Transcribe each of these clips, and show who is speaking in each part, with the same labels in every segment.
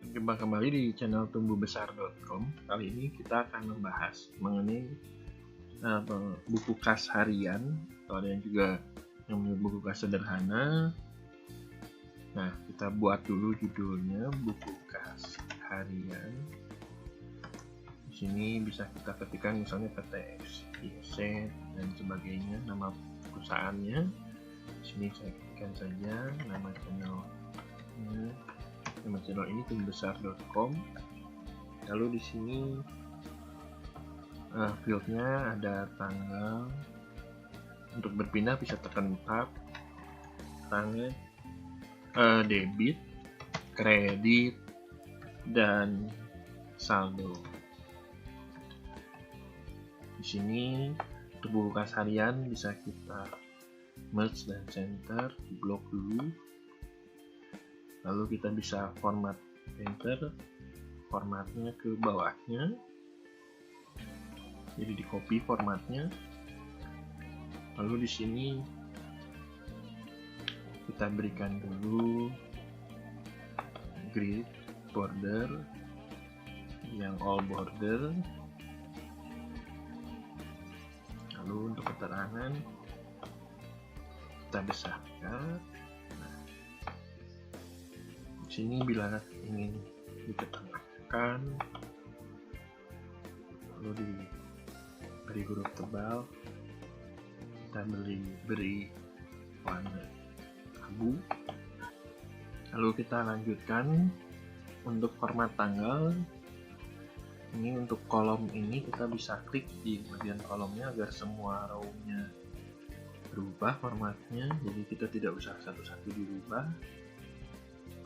Speaker 1: Jumpa kembali di channel tumbuhbesar.com. Kali ini kita akan membahas mengenai buku kas harian, atau ada yang juga yang buku kas sederhana. Nah, kita buat dulu judulnya buku kas harian. Di sini bisa kita ketikkan misalnya PT XYZ dan sebagainya, nama perusahaannya. Di sini saya ketikkan saja nama channelnya. Nama channel ini tumbuhbesar.com. Lalu di sini fieldnya ada tanggal. Untuk berpindah bisa tekan tab. Tanggal, debit, kredit, dan saldo. Di sini untuk buku kas harian bisa kita merge dan center, di blok dulu. Lalu kita bisa format enter, formatnya ke bawahnya, jadi di copy formatnya. Lalu di sini kita berikan dulu grid border yang all border. Lalu untuk keterangan kita besarkan. Di sini bila ingin diketengahkan, lalu diberi huruf tebal, kita beri warna abu. Lalu kita lanjutkan untuk format tanggal. Ini untuk kolom ini kita bisa klik di bagian kolomnya agar semua row-nya berubah formatnya, jadi kita tidak usah satu-satu dirubah.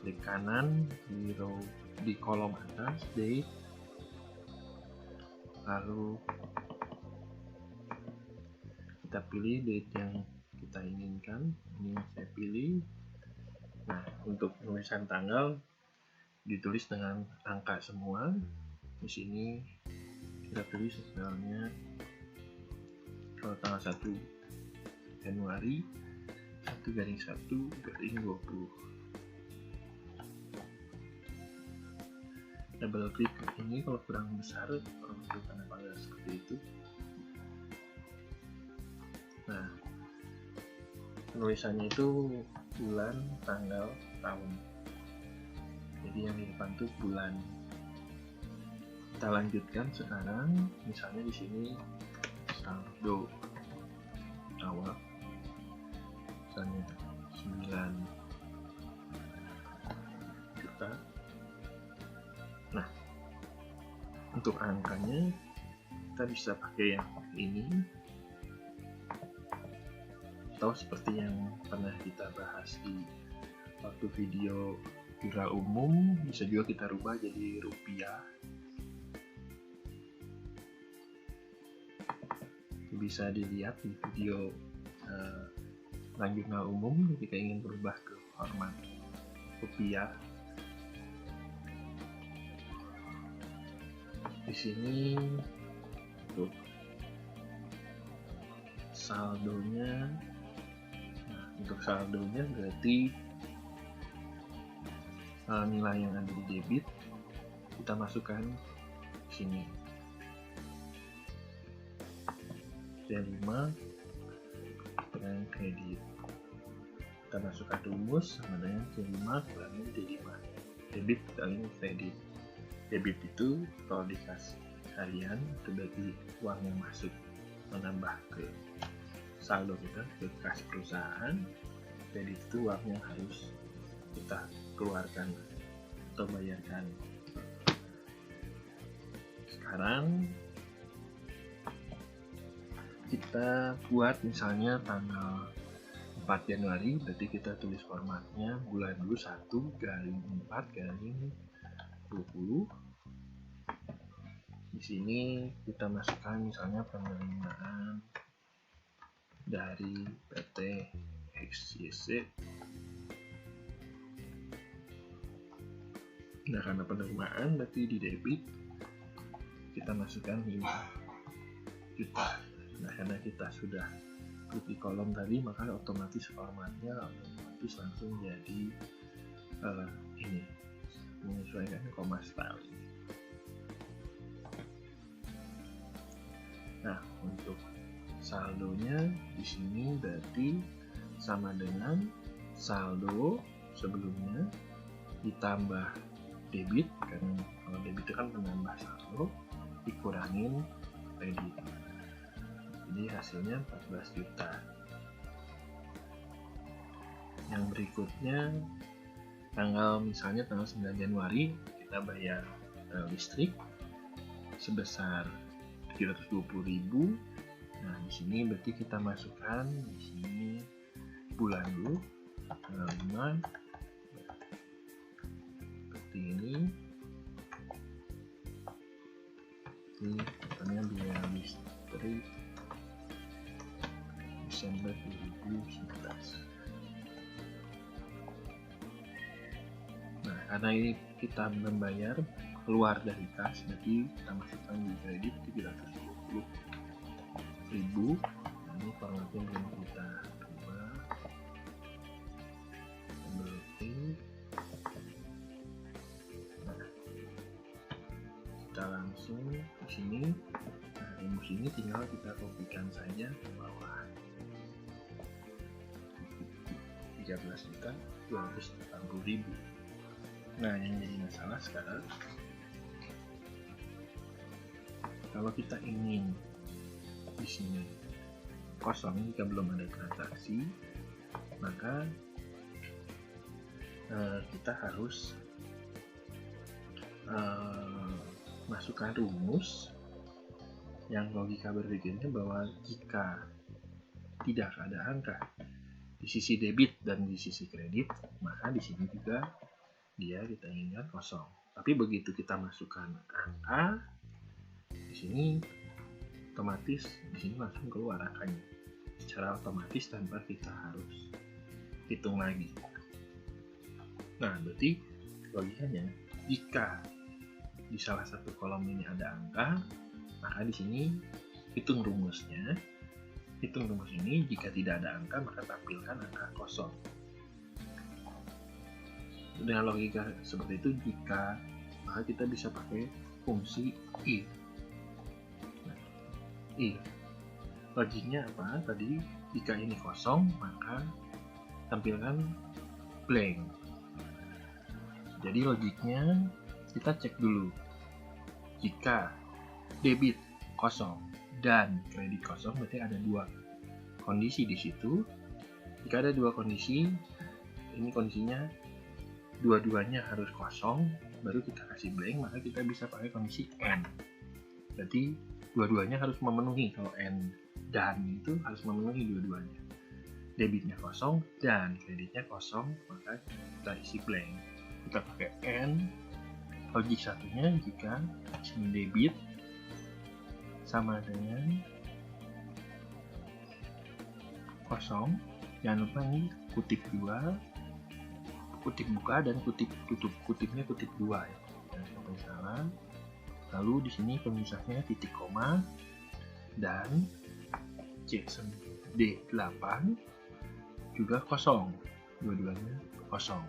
Speaker 1: Klik kanan di row di kolom atas date, lalu kita pilih date yang kita inginkan. Ini yang saya pilih. Nah, untuk penulisan tanggal ditulis dengan angka semua. Di sini kita tulis misalnya kalau tanggal 1 Januari 1/1/20. Double klik ini kalau kurang besar, kurang karena pada seperti itu. Nah, penulisannya itu bulan, tanggal, tahun. Jadi yang di depan itu bulan. Kita lanjutkan sekarang, misalnya di sini saldo awal, misalnya 9 juta. Nah, untuk angkanya kita bisa pakai yang ini, atau seperti yang pernah kita bahas di waktu video viral umum, bisa juga kita rubah jadi rupiah. Bisa dilihat di video jurnal umum ketika ingin berubah ke format rupiah. Di sini untuk saldonya, nah, untuk saldonya berarti nilai yang ada di debit kita masukkan di sini. C5 dengan kredit kita masukkan rumus sama dengan C5 kurangi D5, debit kali kredit. Debit itu kalau dikasih harian itu berarti uang yang masuk menambah ke saldo kita, ke kas perusahaan. Kredit itu uang yang harus kita keluarkan atau bayarkan. Sekarang kita buat misalnya tanggal 4 Januari, berarti kita tulis formatnya bulan dulu 1/4/20. Di sini kita masukkan misalnya penerimaan dari PT XYZ. Nah, karena penerimaan berarti di debit kita masukkan 5 juta. Nah, karena kita sudah klik di kolom tadi, maka otomatis formatnya otomatis langsung jadi ini menyesuaikan koma Stalin. Nah, untuk saldonya di sini berarti sama dengan saldo sebelumnya ditambah debit, karena kalau debit itu kan menambah saldo, dikurangin kredit. Jadi hasilnya 14 juta. Yang berikutnya misalnya tanggal 9 Januari kita bayar listrik sebesar 720.000. Nah, di sini berarti kita masukkan di sini bulan dulu, tanggal 5 seperti ini. Ini katanya biaya listrik Desember 2019. Nah, karena ini kita membayar keluar dari kas, jadi kita masukkan di kredit 720.000. Ini formatnya belum kita ubah. Nah, kita langsung di sini. Nah, rumus ini tinggal kita kopikan saja ke bawah. 13.280.000. Nah, yang jadi masalah sekarang, kalau kita ingin di sini kosong jika belum ada transaksi, maka kita harus masukkan rumus yang logika berpikirnya bahwa jika tidak ada angka di sisi debit dan di sisi kredit, maka di sini juga kita inginkan kosong. Tapi begitu kita masukkan angka di sini, otomatis di sini langsung keluar angkanya secara otomatis tanpa kita harus hitung lagi. Nah, berarti logikanya jika di salah satu kolom ini ada angka, maka di sini hitung rumusnya. Hitung rumus ini, jika tidak ada angka maka tampilkan angka kosong. Dengan logika seperti itu, maka kita bisa pakai fungsi if. Nah, if logiknya apa? Tadi jika ini kosong maka tampilkan blank. Jadi logiknya kita cek dulu. Jika debit kosong dan kredit kosong, berarti ada dua kondisi di situ. Jika ada dua kondisi, ini kondisinya dua-duanya harus kosong, baru kita kasih blank, maka kita bisa pakai kondisi and. Berarti dua-duanya harus memenuhi. Kalau and dan itu harus memenuhi dua-duanya. Debitnya kosong dan kreditnya kosong, maka kita isi blank. Kita pakai and. Logik satunya, jika debit sama dengan kosong, jangan lupa ini kutip 2, kutip buka dan kutip tutup. Kutipnya kutip 2 ya, jangan sampai salah. Lalu di sini pemisahnya titik koma dan D8 juga kosong, dua-duanya kosong.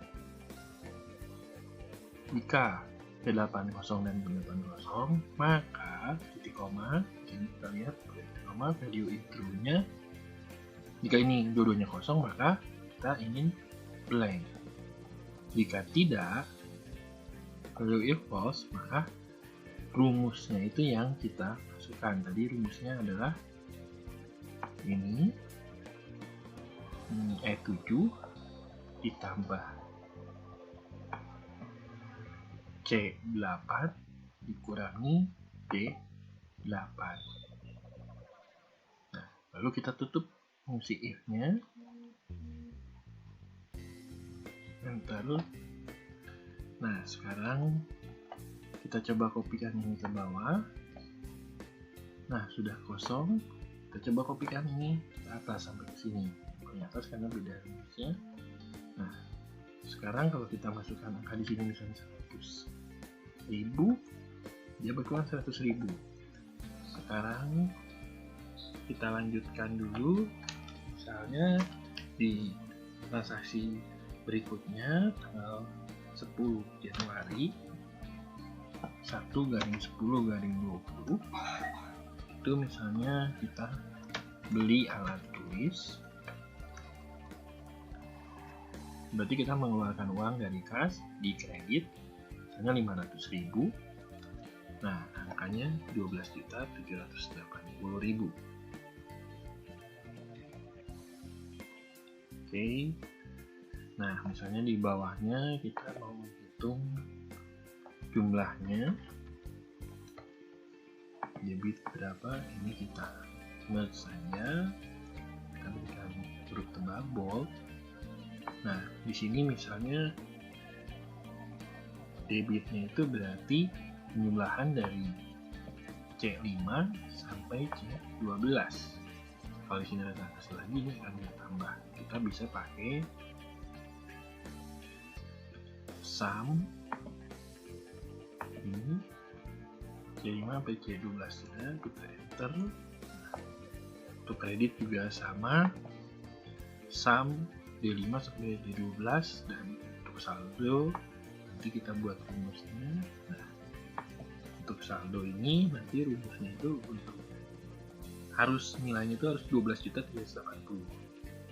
Speaker 1: Jika D8 kosong dan D8 kosong, maka titik koma, jadi kita lihat titik koma value intro-nya. Jika ini dua-duanya kosong, maka kita ingin blank. Jika tidak, value if false, maka rumusnya itu yang kita masukkan. Tadi rumusnya adalah ini E7 ditambah C8 dikurangi D8. Nah, lalu kita tutup fungsi if-nya. Enter. Nah, sekarang kita coba kopikan ini ke bawah. Nah, sudah kosong. Kita coba kopikan ini ke atas sampai ke sini. Ke atas karena beda rumusnya. Nah, sekarang kalau kita masukkan angka di sini misalnya 100.000, dia berkurang 100.000. Sekarang kita lanjutkan dulu, misalnya di transaksi berikutnya tanggal 10 Januari 1/10/20, itu misalnya kita beli alat tulis, berarti kita mengeluarkan uang dari kas di kredit misalnya 500.000. Nah, angkanya 12.780.000. Oke. Nah, misalnya di bawahnya kita mau menghitung jumlahnya, debit berapa, ini kita merge saja, kita berikan huruf tebal bold. Nah, di sini misalnya debitnya itu berarti penjumlahan dari C5 sampai C12. Kalau di sini ada atas lagi, ini akan ditambah. Kita bisa pakai sum ini C5 sampai C12 ya, kita enter. Untuk kredit juga sama, sum D5 sampai D12, dan untuk saldo nanti kita buat rumusnya. Nah, untuk saldo ini nanti rumusnya itu untuk harus nilainya itu harus 12.380.000.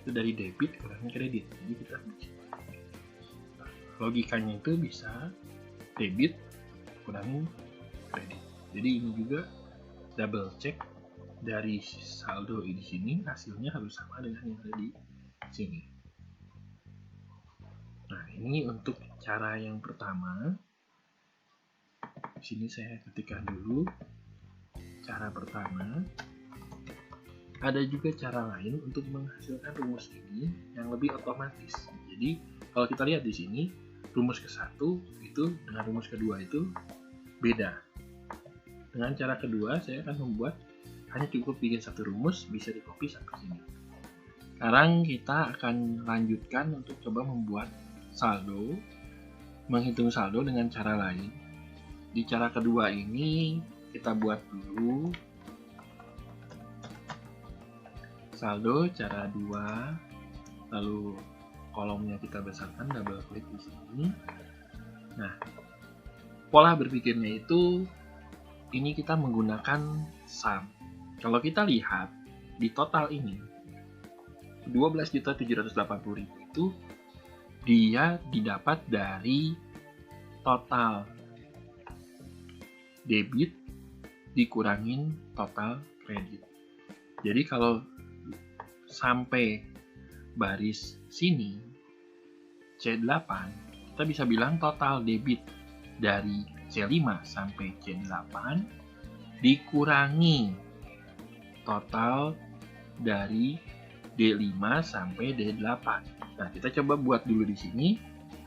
Speaker 1: Itu dari debit kurangin kredit. Jadi kita logikanya itu bisa debit kurangin kredit. Jadi ini juga double check dari saldo di sini, hasilnya harus sama dengan yang ada di sini. Nah, ini untuk cara yang pertama. Di sini saya ketikkan dulu cara pertama. Ada juga cara lain untuk menghasilkan rumus ini yang lebih otomatis. Jadi kalau kita lihat di sini, rumus ke-1 itu dengan rumus kedua itu beda. Dengan cara kedua, saya akan membuat hanya cukup bikin satu rumus, bisa di copy sampai sini. Sekarang kita akan lanjutkan untuk coba membuat saldo, menghitung saldo dengan cara lain. Di cara kedua ini kita buat dulu saldo cara 2, lalu kolomnya kita besarkan, double klik di sini. Nah, pola berpikirnya itu ini kita menggunakan sum. Kalau kita lihat di total ini 12.780.000 itu dia didapat dari total debit dikurangin total kredit. Jadi kalau sampai baris sini C8, kita bisa bilang total debit dari C5 sampai C8 dikurangi total dari D5 sampai D8. Nah, kita coba buat dulu di sini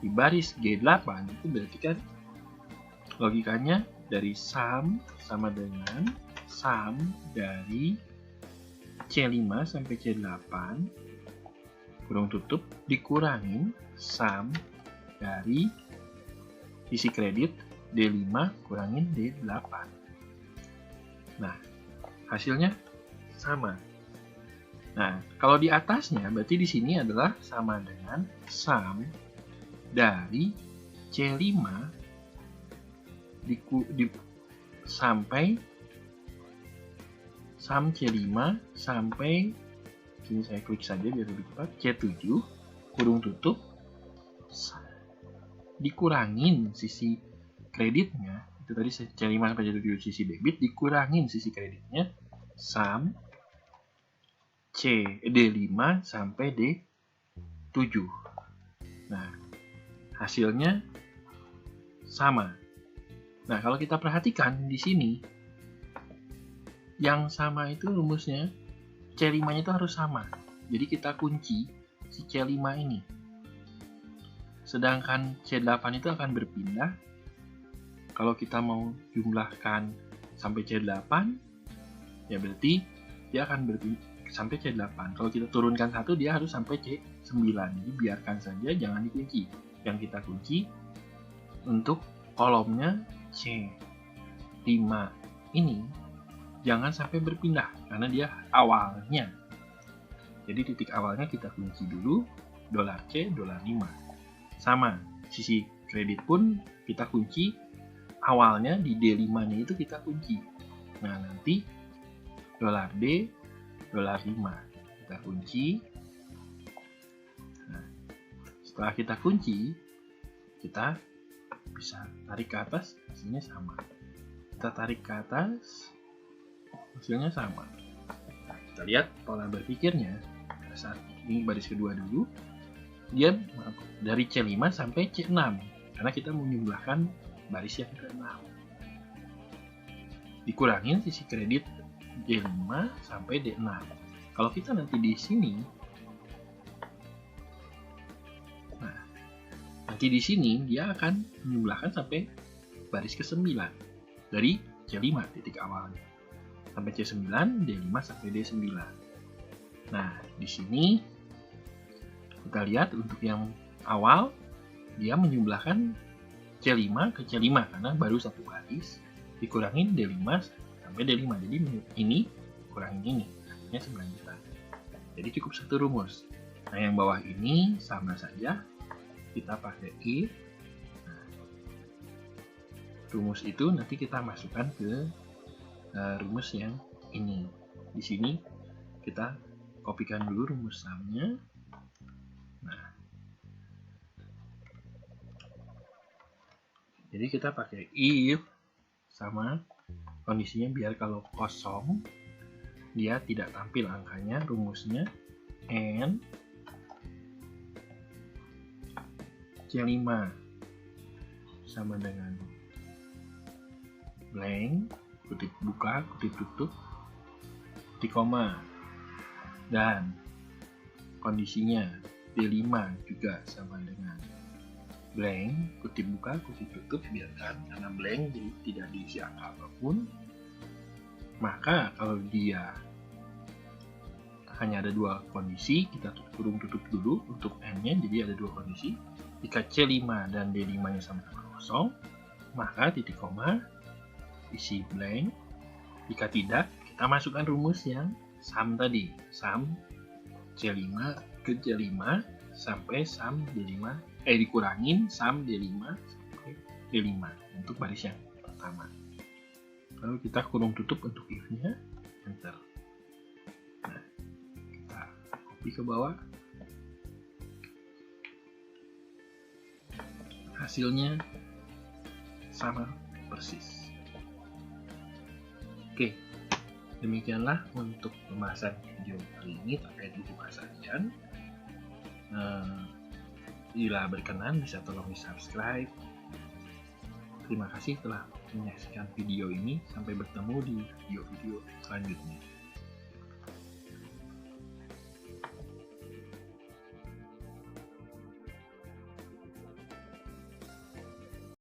Speaker 1: di baris G8, itu berarti kan logikanya dari sum sama dengan sum dari C5 sampai C8 kurung tutup dikurangin sum dari sisi kredit D5 kurangin D8. Nah, hasilnya sama. Nah, kalau di atasnya berarti di sini adalah sama dengan sum dari C5 sampai sum C5 sampai sini, saya klik saja biar lebih cepat, C7 kurung tutup dikurangin sisi kreditnya, itu tadi C5 sampai C7 sisi debit dikurangin sisi kreditnya sum D5 sampai D7. Nah, hasilnya sama. Nah, kalau kita perhatikan di sini yang sama itu rumusnya C5-nya itu harus sama. Jadi kita kunci si C5 ini. Sedangkan C8 itu akan berpindah. Kalau kita mau jumlahkan sampai C8, ya berarti dia akan berpindah sampai C8. Kalau kita turunkan satu, dia harus sampai C9. Jadi biarkan saja, jangan dikunci. Yang kita kunci untuk kolomnya C5 ini jangan sampai berpindah karena dia awalnya. Jadi titik awalnya kita kunci dulu $C $5. Sama, sisi kredit pun kita kunci awalnya di D5-nya itu kita kunci. Nah, nanti dolar D, dolar 5 kita kunci. Nah, setelah kita kunci, kita bisa tarik ke atas, hasilnya sama. Kita tarik ke atas, hasilnya sama. Nah, kita lihat pola berpikirnya. Pada saat ini baris kedua dulu, dia dari C5 sampai C6, karena kita menjumlahkan baris yang ke-6. Dikurangin sisi kredit D5 sampai D6. Kalau kita nanti di sini, nah, nanti di sini dia akan menjumlahkan sampai baris ke-9 dari C5 titik awalnya sampai C9, D5 sampai D9. Nah, di sini kita lihat untuk yang awal dia menjumlahkan C5 ke C5 karena baru satu baris, dikurangin D5 sampai D5. Jadi ini kurangin ini, hasilnya 9 juta. Jadi cukup satu rumus. Nah, yang bawah ini sama saja, kita pakai if. Nah, rumus itu nanti kita masukkan ke rumus yang ini. Di sini kita kopikan dulu rumus sumnya. Nah, jadi kita pakai if sama kondisinya biar kalau kosong dia tidak tampil angkanya, rumusnya and C5 sama dengan blank, kutip buka, kutip tutup, titik koma, dan kondisinya D5 juga sama dengan blank, kutip buka, kutip tutup, biarkan karena blank jadi tidak diisi angka apapun. Maka kalau dia hanya ada dua kondisi, kita kurung tutup dulu untuk n-nya, jadi ada dua kondisi. Jika C5 dan D5 nya sama-sama kosong, maka titik koma isi blank. Jika tidak, kita masukkan rumus yang sum tadi, sum C5 ke C5 sampai sum D5, dikurangin sum D5 sampai D5 untuk baris yang pertama. Lalu kita kurung tutup untuk if-nya, enter. Nah, kita copy ke bawah. Hasilnya sama persis. Oke, demikianlah untuk pembahasan video kali ini terkait buku kas harian. Bila berkenan bisa tolong di subscribe. Terima kasih telah menyaksikan video ini. Sampai bertemu di video-video selanjutnya.